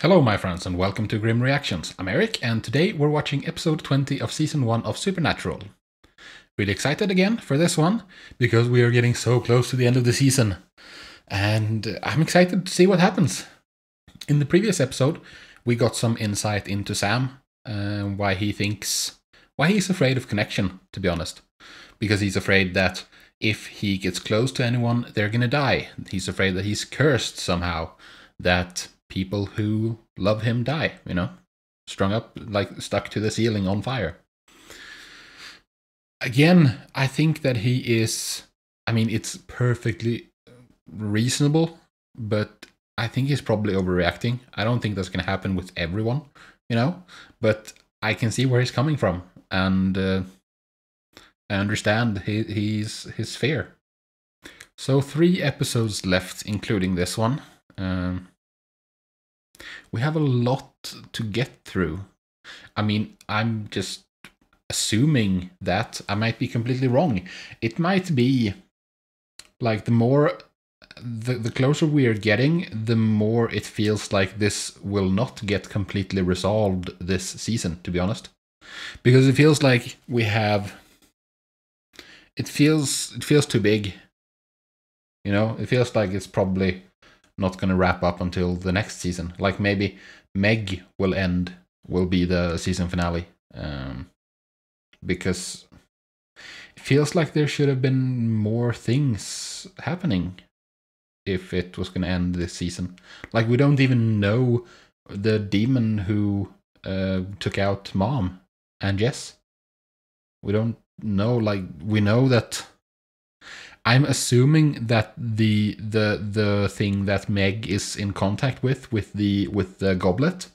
Hello my friends and welcome to Grim Reactions. I'm Eric and today we're watching episode 20 of season 1 of Supernatural. Really excited again for this one because we are getting so close to the end of the season. And I'm excited to see what happens. In the previous episode we got some insight into Sam, why he's afraid of connection, to be honest. Because he's afraid that if he gets close to anyone, they're gonna die. He's afraid that he's cursed somehow, that people who love him die, you know? Strung up, like stuck to the ceiling on fire. Again, I think that he is... it's perfectly reasonable, but I think he's probably overreacting. I don't think that's going to happen with everyone, you know? But I can see where he's coming from, and I understand his fear. So 3 episodes left, including this one. We have a lot to get through. I'm just assuming that I might be completely wrong. It might be like the closer we are getting, the more it feels like this will not get completely resolved this season, to be honest. Because it feels like we have... It feels too big. You know, it feels like it's probably not going to wrap up until the next season. Like maybe Meg will be the season finale. Because it feels like there should have been more things happening if it was going to end this season. Like, we don't even know the demon who took out Mom and Jess. We don't know, like, we know that... I'm assuming that the thing that Meg is in contact with the goblet,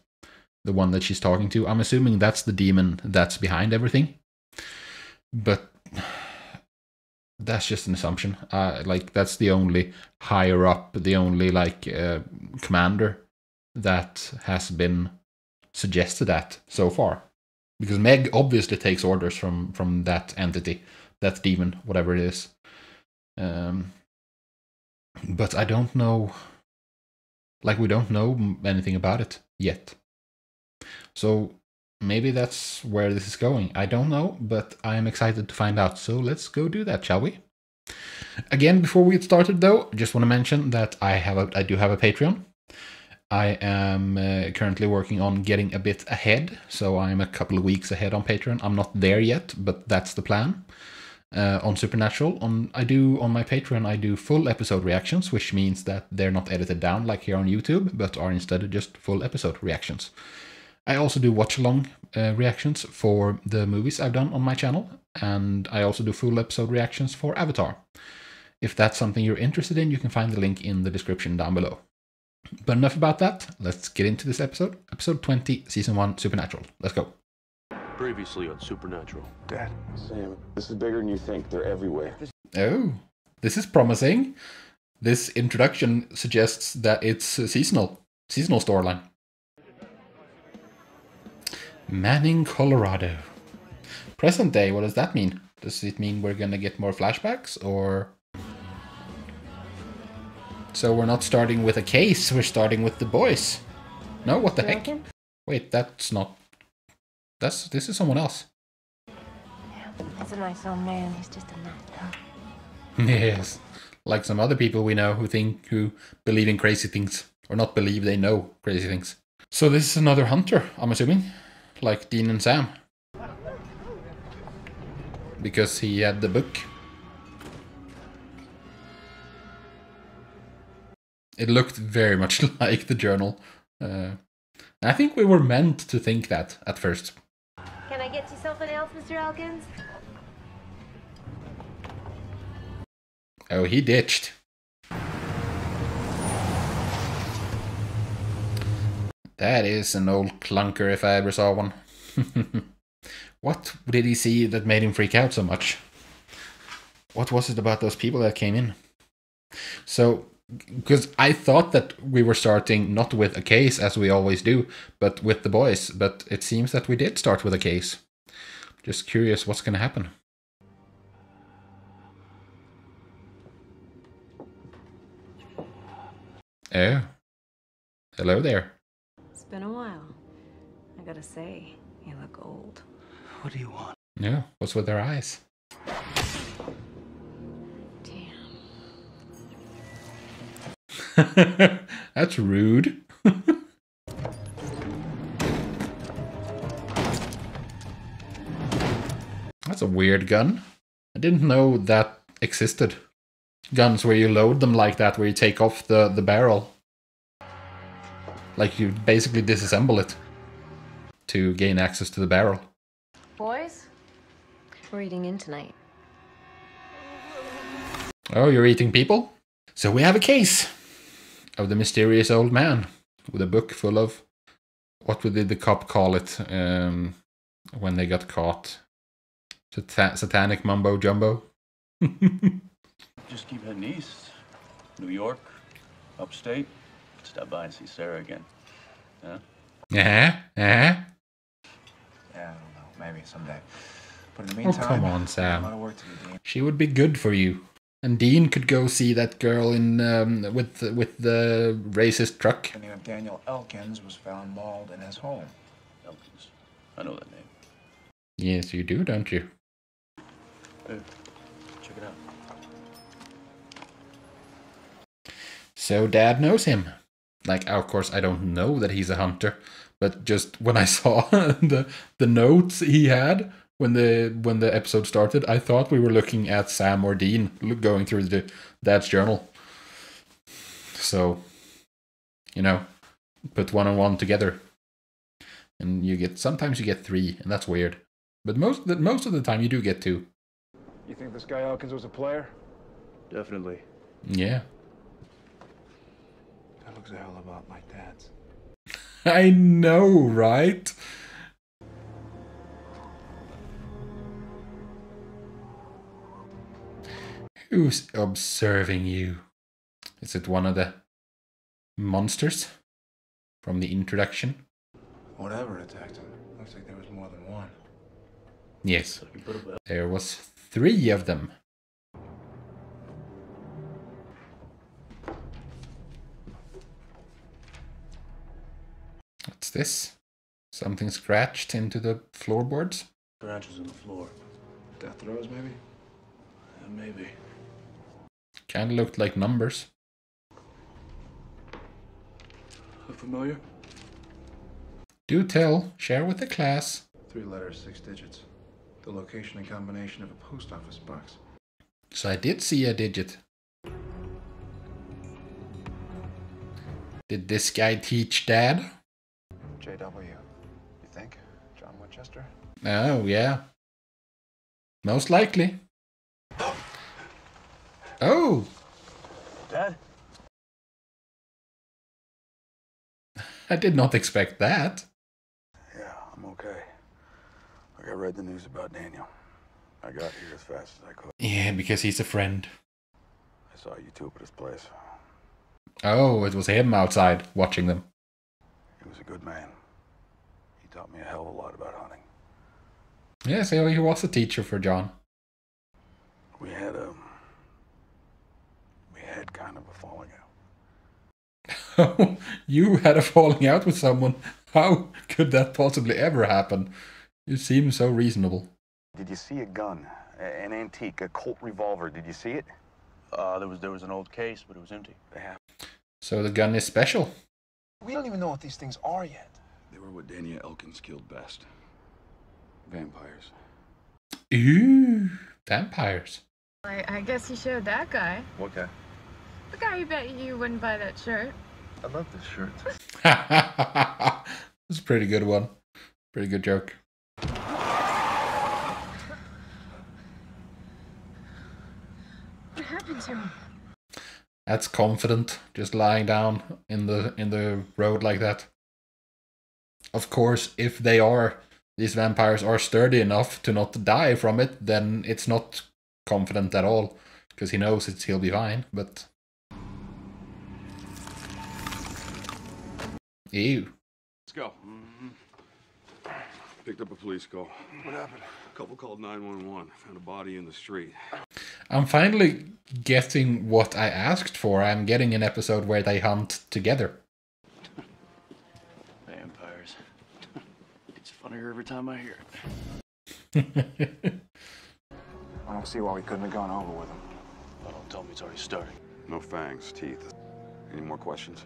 the one that she's talking to, I'm assuming that's the demon that's behind everything. But that's just an assumption. Like, that's the only higher up, the only commander that has been suggested that so far. Because Meg obviously takes orders from that entity, that demon, whatever it is. But I don't know, like, we don't know anything about it yet. So maybe that's where this is going. I don't know, but I'm excited to find out. So let's go do that, shall we? Again, before we get started though, I just want to mention that I do have a Patreon. I am currently working on getting a bit ahead, so I'm a couple of weeks ahead on Patreon. I'm not there yet, but that's the plan. On Supernatural, on my Patreon, I do full episode reactions, which means that they're not edited down like here on YouTube, but are instead just full episode reactions. I also do watch-along reactions for the movies I've done on my channel, and I also do full episode reactions for Avatar. If that's something you're interested in, you can find the link in the description down below. But enough about that, let's get into this episode. Episode 20, Season 1, Supernatural. Let's go. Previously on Supernatural. Dad. Sam, this is bigger than you think. They're everywhere. Oh, this is promising. This introduction suggests that it's a seasonal storyline. Manning, Colorado. Present day, what does that mean? Does it mean we're gonna get more flashbacks, or... So we're not starting with a case, we're starting with the boys. No, what the heck? Wait, that's not... This is someone else. Yeah, that's a nice old man. He's just a nut, huh? Yes, like some other people we know who believe in crazy things. Or not believe, they know crazy things. So this is another hunter, I'm assuming. Like Dean and Sam. Because he had the book. It looked very much like the journal. I think we were meant to think that at first. Can I get you something else, Mr. Elkins? Oh, he ditched. That is an old clunker if I ever saw one. What did he see that made him freak out so much? What was it about those people that came in? So, because I thought that we were starting not with a case as we always do, but with the boys. But it seems that we did start with a case. Just curious what's going to happen. Oh. Hello there. been a while. I gotta say, you look old. What do you want? Yeah, what's with their eyes? Damn. That's rude. That's a weird gun. I didn't know that existed. Guns where you load them like that, where you take off the barrel. Like you basically disassemble it to gain access to the barrel. Boys, we're eating in tonight. Oh, you're eating people? So we have a case of the mysterious old man with a book full of... What did the cop call it when they got caught? Satanic mumbo jumbo? Just keep heading east. New York, upstate. Stop by and see Sarah again. Huh? Yeah, Yeah, I don't know. Maybe someday. But in the Oh, meantime, come on, a lot Sam. of work to do, Dean. She would be good for you. And Dean could go see that girl in with the racist truck. The name of Daniel Elkins was found mauled in his home. Elkins. I know that name. Yes, you do, don't you? Hey, check it out. So Dad knows him. Like, of course, I don't know that he's a hunter, but just when I saw the notes he had when the episode started, I thought we were looking at Sam or Dean going through the Dad's journal. So, you know, put one and one together, and sometimes you get 3, and that's weird. But most of the time you do get 2. You think this guy Elkins was a player? Definitely. Yeah. That looks a hell of a lot like Dad's. I know, right? Who's observing you? Is it one of the monsters from the introduction? Whatever attacked him. Looks like there was more than one. Yes, there was 3 of them. What's this? Something scratched into the floorboards? Scratches in the floor. Death throes, maybe? Yeah, maybe. Kinda looked like numbers. Familiar? Do tell, share with the class. 3 letters, 6 digits. The location and combination of a post office box. So I did see a digit. Did this guy teach Dad? JW. You think? John Winchester? Oh, yeah. Most likely. Oh! Dad? I did not expect that. Yeah, I'm okay. Like I read the news about Daniel. I got here as fast as I could. Yeah, because he's a friend. I saw you two at his place. Oh, it was him outside watching them. He was a good man. He taught me a hell of a lot about hunting. Yeah, so he was a teacher for John. We had kind of a falling out. You had a falling out with someone. How could that possibly ever happen? You seem so reasonable. Did you see a gun? An antique, a Colt revolver. Did you see it? There was an old case, but it was empty. So the gun is special. We don't even know what these things are yet. They were what Daniel Elkins killed best. Vampires. Ooh, vampires. I guess you showed that guy. What guy? The guy who bet you wouldn't buy that shirt. I love this shirt. That's a pretty good one. Pretty good joke. What happened to him? That's confident, just lying down in the road like that. Of course, if these vampires are sturdy enough to not die from it, then it's not confident at all, because he knows he'll be fine, but... Ew. Let's go. Picked up a police call. What happened? A couple called 911. Found a body in the street. I'm finally getting what I asked for. I'm getting an episode where they hunt together. Hey, Funnier every time I hear it. I don't see why we couldn't have gone over with him. Oh, don't tell me it's already starting. No fangs, teeth. Any more questions?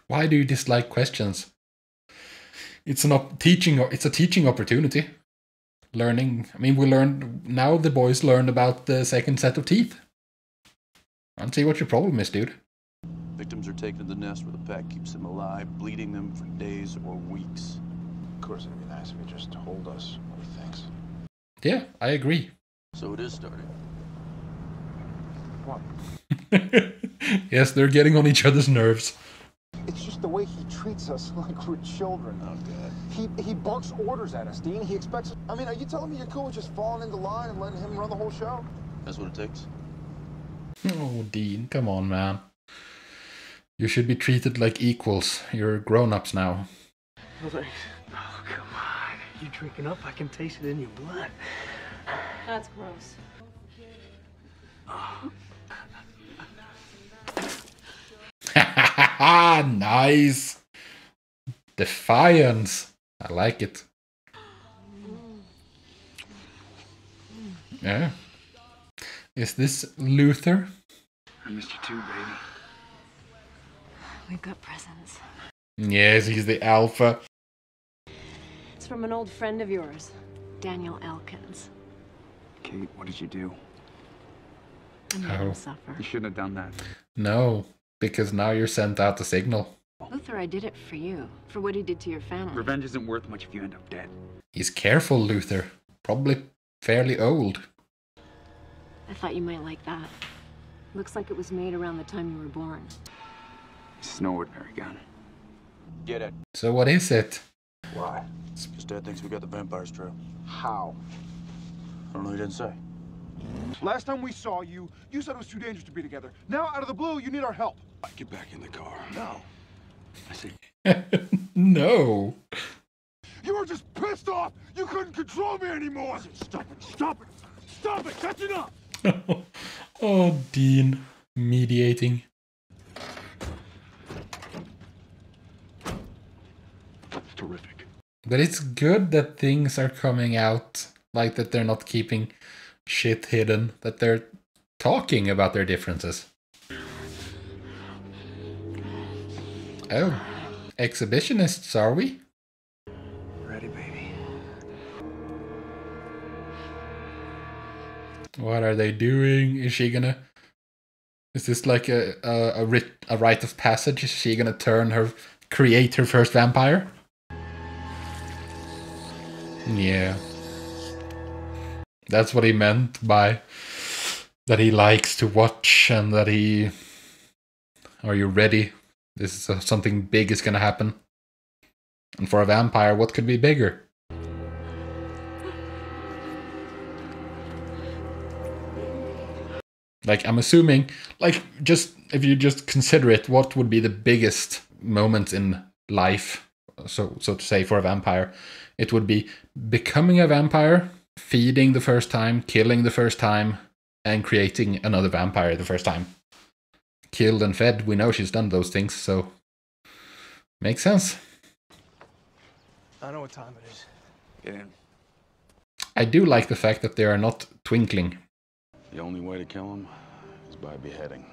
Why do you dislike questions? It's it's a teaching opportunity. Learning. I mean, we learned, now the boys learned about the second set of teeth. I don't see what your problem is, dude. Victims are taken to the nest where the pack keeps them alive, bleeding them for days or weeks. Of course, it'd be nice if he just told us what he thinks. Yeah, I agree. So it is starting. What? Yes, they're getting on each other's nerves. It's just the way he treats us like we're children. Oh, God. He barks orders at us, Dean. He expects us. I mean, are you telling me you're cool with just falling into line and letting him run the whole show? That's what it takes. Oh, Dean, come on, man. You should be treated like equals. You're grown-ups now. Oh, thanks. Oh, come on. You drinking up? I can taste it in your blood. That's gross. Nice. Defiance. I like it. Yeah. Is this Luther? I missed you too, baby. We've got presents. Yes, he's the alpha. It's from an old friend of yours, Daniel Elkins. Kate, what did you do? I made him suffer. You shouldn't have done that. No, because now you're sent out the signal. Luther, I did it for you, for what he did to your family. Revenge isn't worth much if you end up dead. He's careful, Luther. Probably fairly old. I thought you might like that. Looks like it was made around the time you were born. It's no ordinary gun. Get it. So what is it? Why? Because Dad thinks we got the vampire's trail. How? I don't know, he didn't say. Last time we saw you, you said it was too dangerous to be together. Now, out of the blue, you need our help. Get back in the car. No. I said, No. You were just pissed off. You couldn't control me anymore. Stop it. Stop it. Stop it. That's enough. Oh, Dean. Mediating. It's terrific. But it's good that things are coming out. Like that they're not keeping shit hidden. That they're talking about their differences. Oh. Exhibitionists, are we? ready, baby. What are they doing? Is she gonna... Is this like a rite of passage? Is she gonna create her first vampire? Yeah. That's what he meant by that he likes to watch and that he... Are you ready? This is something big is gonna happen. And for a vampire, what could be bigger? Like, I'm assuming, like, just if you just consider it, what would be the biggest moment in life, so to say, for a vampire? It would be becoming a vampire, feeding the first time, killing the first time, and creating another vampire the first time. Killed and fed, we know she's done those things, so makes sense. I know what time it is. Get in. I do like the fact that they are not twinkling. The only way to kill them is by beheading.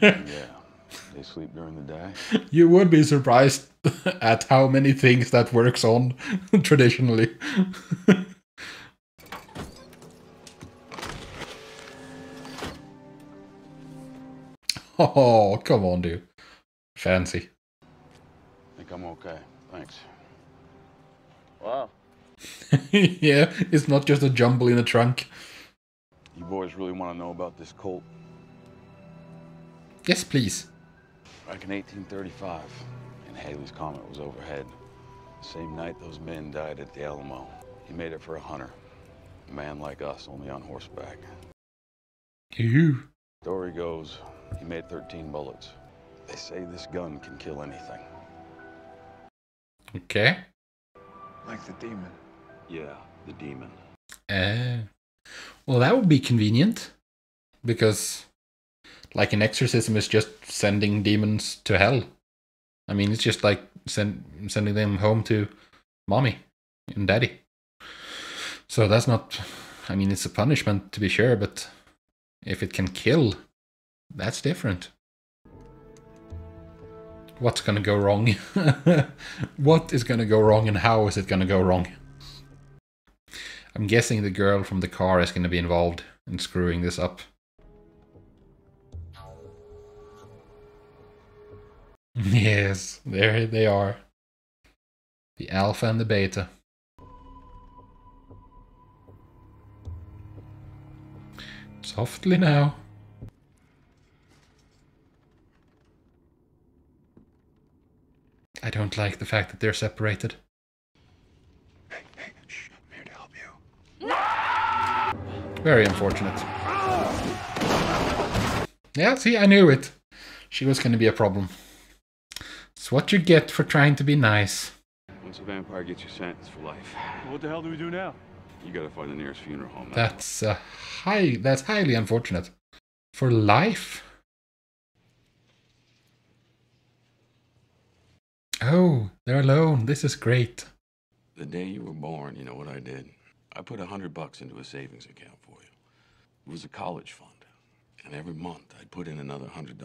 Yeah, they sleep during the day. You would be surprised at how many things that works on traditionally. Oh, come on, dude. Fancy. Think I'm okay. Thanks. Wow. Yeah, it's not just a jumble in a trunk. You boys really want to know about this cult? Yes, please. Back in 1835, and Haley's Comet was overhead. The same night those men died at the Alamo. He made it for a hunter. A man like us, only on horseback. Ew. Story goes, he made 13 bullets. They say this gun can kill anything. Okay. Like the demon. Yeah, the demon. Well, that would be convenient. Because, like, an exorcism is just sending demons to hell. I mean, it's just like sending them home to mommy and daddy. So that's not, I mean, it's a punishment to be sure, but if it can kill, that's different. What's gonna go wrong? What is gonna go wrong and how is it gonna go wrong? I'm guessing the girl from the car is gonna be involved in screwing this up. Yes, there they are. The alpha and the beta. Softly now. I don't like the fact that they're separated. Hey, shh, I'm here to help you. Very unfortunate. Yeah, see, I knew it. She was going to be a problem. It's what you get for trying to be nice. Once a vampire gets you sentenced for life, What the hell do we do now? you gotta find the nearest funeral home. That's highly unfortunate. For life? Oh, they're alone. This is great. The day you were born, you know what I did? I put $100 into a savings account for you. It was a college fund. And every month I'd put in another $100.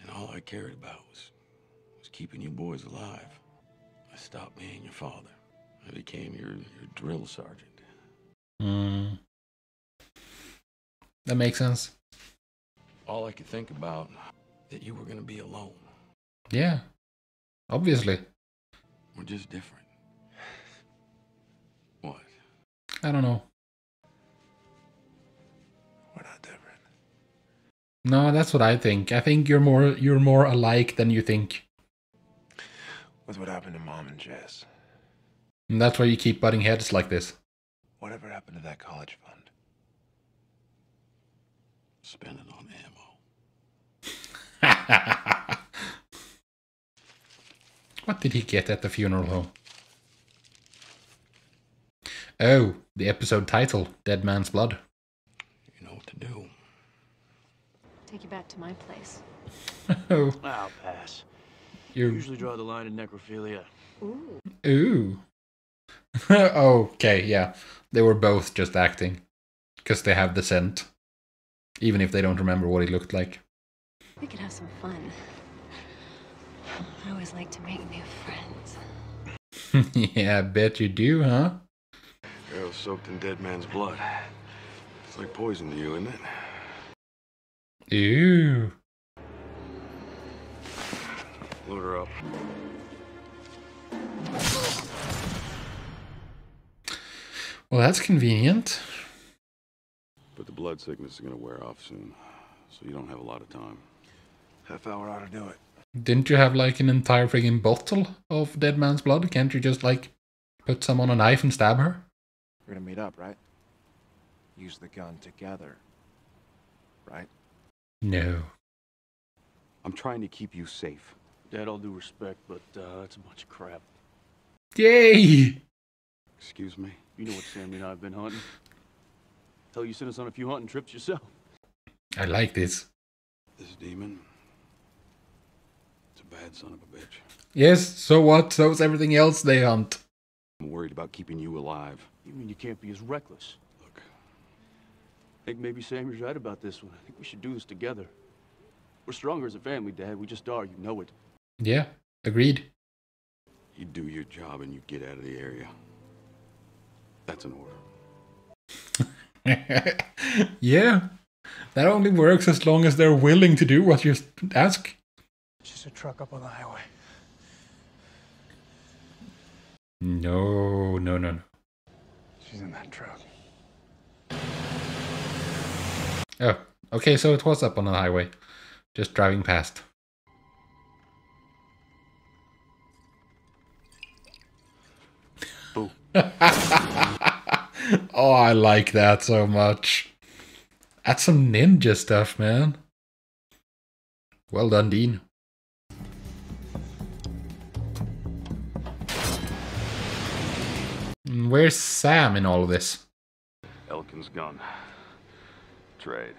And all I cared about was keeping you boys alive. I stopped being your father. I became your drill sergeant. That makes sense. All I could think about, that you were gonna be alone. Yeah, obviously. We're just different. What? I don't know. We're not different. No, that's what I think. I think you're more alike than you think. With what happened to Mom and Jess? And that's why you keep butting heads like this. Whatever happened to that college fund? Spend it on ammo. What did he get at the funeral home? Oh, the episode title, Dead Man's Blood. You know what to do. Take you back to my place. Oh. I'll pass. You usually draw the line in necrophilia. Ooh. Ooh. Okay, yeah. They were both just acting. Because they have the scent. Even if they don't remember what he looked like. We could have some fun. I always like to make new friends. Yeah, I bet you do, huh? Girl soaked in dead man's blood. It's like poison to you, isn't it? Ooh. Load her up. Well, that's convenient. But the blood sickness is gonna wear off soon, so you don't have a lot of time. Half hour ought to do it. Didn't you have like an entire friggin' bottle of dead man's blood? Can't you just like put some on a knife and stab her? We're gonna meet up, right? Use the gun together. Right? No. I'm trying to keep you safe. Dad, all due respect, but that's a bunch of crap. Yay! Excuse me? You know what Sammy and I have been hunting. Hell, you sent us on a few hunting trips yourself. I like this. This demon, it's a bad son of a bitch. Yes, so what? So's everything else they hunt. I'm worried about keeping you alive. You mean you can't be as reckless? Look. I think maybe Sammy's right about this one. I think we should do this together. We're stronger as a family, Dad. We just are. You know it. Yeah, agreed. You do your job and you get out of the area. That's an order. Yeah, that only works as long as they're willing to do what you ask. It's just a truck up on the highway. No, no, no, no. She's in that truck. Oh, okay, so it was up on the highway. Just driving past. Boo. Oh, I like that so much. That's some ninja stuff, man. Well done, Dean. Where's Sam in all of this? Elkin's gun. Trade.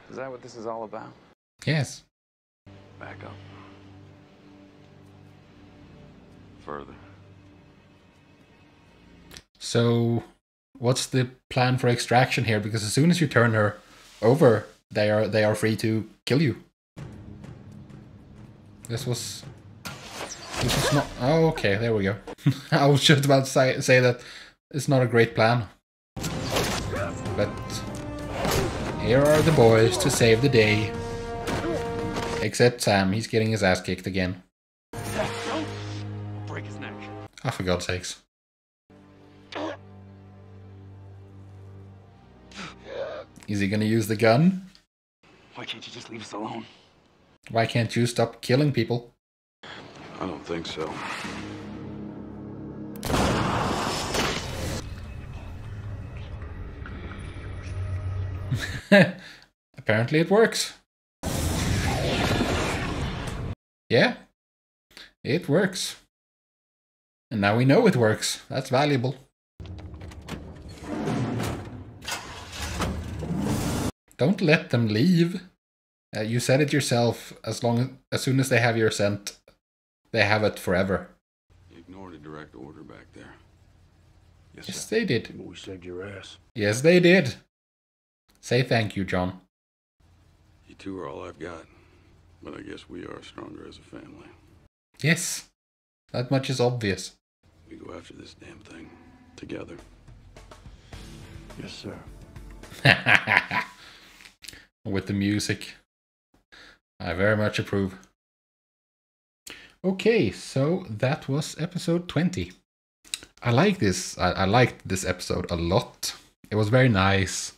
Is that what this is all about? Yes. Back up. further. So, what's the plan for extraction here? Because as soon as you turn her over, they are free to kill you. This was not. Oh, okay, there we go. I was just about to say that it's not a great plan, but here are the boys to save the day. Except Sam, he's getting his ass kicked again. Don't break his neck. Oh, for God's sakes. Is he gonna use the gun? Why can't you just leave us alone? Why can't you stop killing people? I don't think so. Apparently it works. Yeah, it works. And now we know it works. That's valuable. Don't let them leave. You said it yourself. As soon as they have your scent, they have it forever. You ignored a direct order back there. Yes, they did. We saved your ass. Yes, they did. Say thank you, John. You two are all I've got. But I guess we are stronger as a family. Yes, that much is obvious. We go after this damn thing together. Yes, sir. With the music. I very much approve. Okay, so that was episode 20. I like this. I liked this episode a lot. It was very nice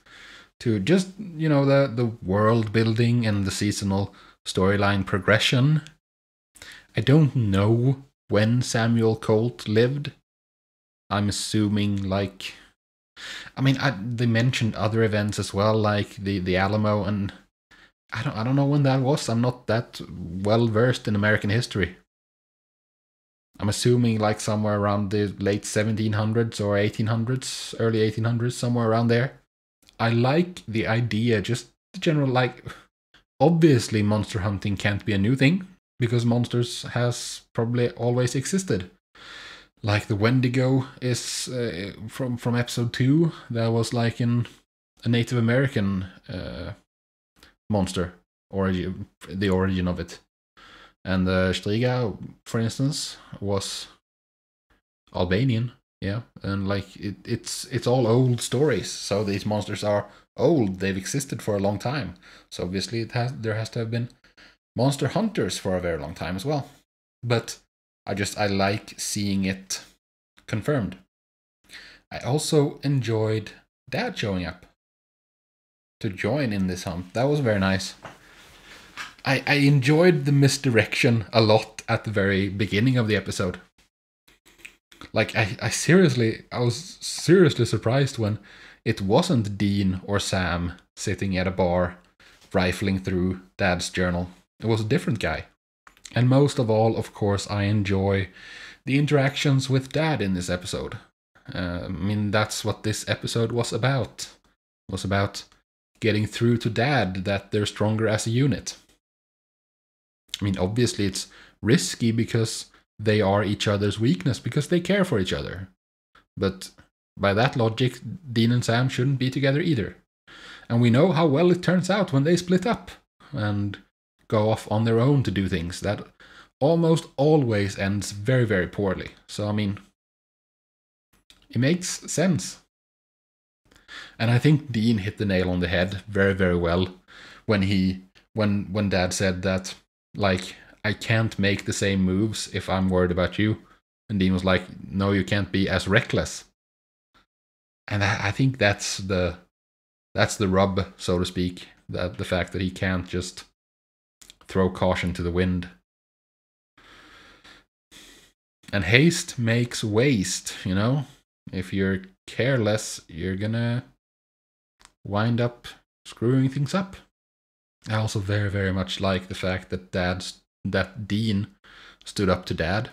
to just, the world building and the seasonal storyline progression. I don't know when Samuel Colt lived. I'm assuming they mentioned other events as well, like the Alamo, and I don't know when that was. I'm not that well versed in American history. I'm assuming somewhere around the late 1700s or 1800s, early 1800s, somewhere around there. I like the idea, just the general obviously monster hunting can't be a new thing, because monsters has probably always existed. Like the Wendigo is from episode 2, that was a Native American monster, the origin of it. And the Striga, for instance, was Albanian, yeah, and it's all old stories. So these monsters are old; they've existed for a long time. So obviously, there has to have been monster hunters for a very long time as well. But I like seeing it confirmed. I also enjoyed Dad showing up to join in this hunt. That was very nice. I enjoyed the misdirection a lot at the very beginning of the episode. I was seriously surprised when it wasn't Dean or Sam sitting at a bar rifling through Dad's journal. It was a different guy. And most of all, of course, I enjoy the interactions with Dad in this episode. That's what this episode was about. It was about getting through to Dad that they're stronger as a unit. Obviously it's risky because they are each other's weakness, because they care for each other. But by that logic, Dean and Sam shouldn't be together either. And we know how well it turns out when they split up and go off on their own to do things. That almost always ends very, very poorly. So, it makes sense. And I think Dean hit the nail on the head very, very well when Dad said that, I can't make the same moves if I'm worried about you. And Dean was like, no, you can't be as reckless. And I think that's the rub, so to speak, that the fact that he can't just throw caution to the wind. And haste makes waste, If you're careless, you're gonna wind up screwing things up. I also very, very much like the fact that Dean stood up to Dad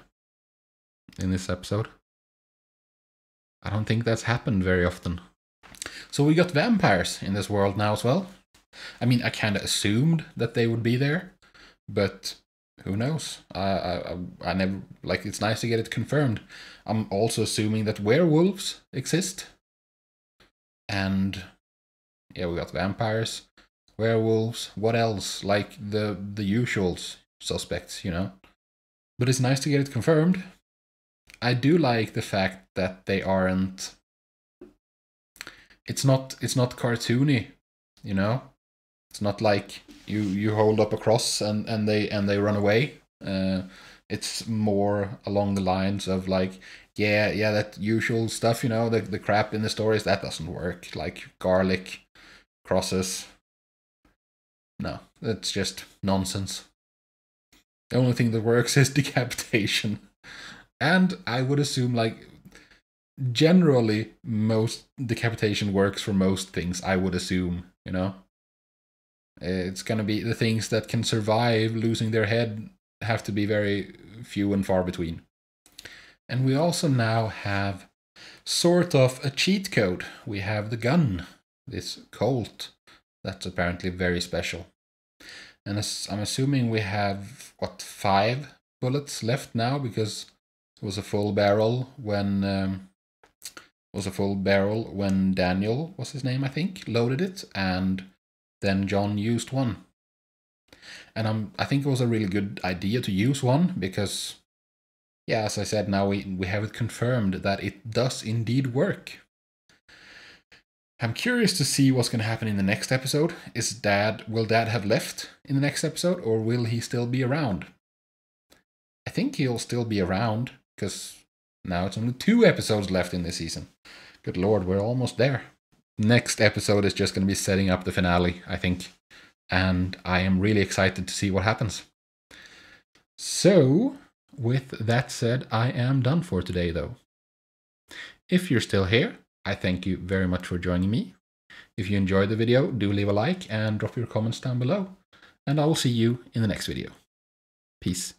in this episode. I don't think that's happened very often. So we got vampires in this world now as well. I kind of assumed that they would be there, but who knows? I never, like, it's nice to get it confirmed. I'm also assuming that werewolves exist. And yeah, we got vampires, werewolves, what else? Like the usual suspects, you know? But it's nice to get it confirmed. I do like the fact that they aren't... It's not cartoony, you know? It's not like you hold up a cross and they run away. It's more along the lines of like, yeah, that usual stuff, you know, the crap in the stories, that doesn't work. Like garlic, crosses. No, that's just nonsense. The only thing that works is decapitation. And I would assume, like, generally most decapitation works for most things, I would assume, you know? It's gonna be the things that can survive losing their head have to be very few and far between. And we also now have sort of a cheat code. We have the gun, this Colt, that's apparently very special. And I'm assuming we have, what, 5 bullets left now, because it was a full barrel when Daniel, was his name, I think, loaded it, and then John used one. And I think it was a really good idea to use one, because, yeah, as I said, now we have it confirmed that it does indeed work. I'm curious to see what's going to happen in the next episode. Will Dad have left in the next episode, or will he still be around? I think he'll still be around, because now it's only 2 episodes left in this season. Good lord, we're almost there. Next episode is just going to be setting up the finale, I think. And I am really excited to see what happens. So, with that said, I am done for today, though. If you're still here, I thank you very much for joining me. If you enjoyed the video, do leave a like and drop your comments down below. And I will see you in the next video. Peace.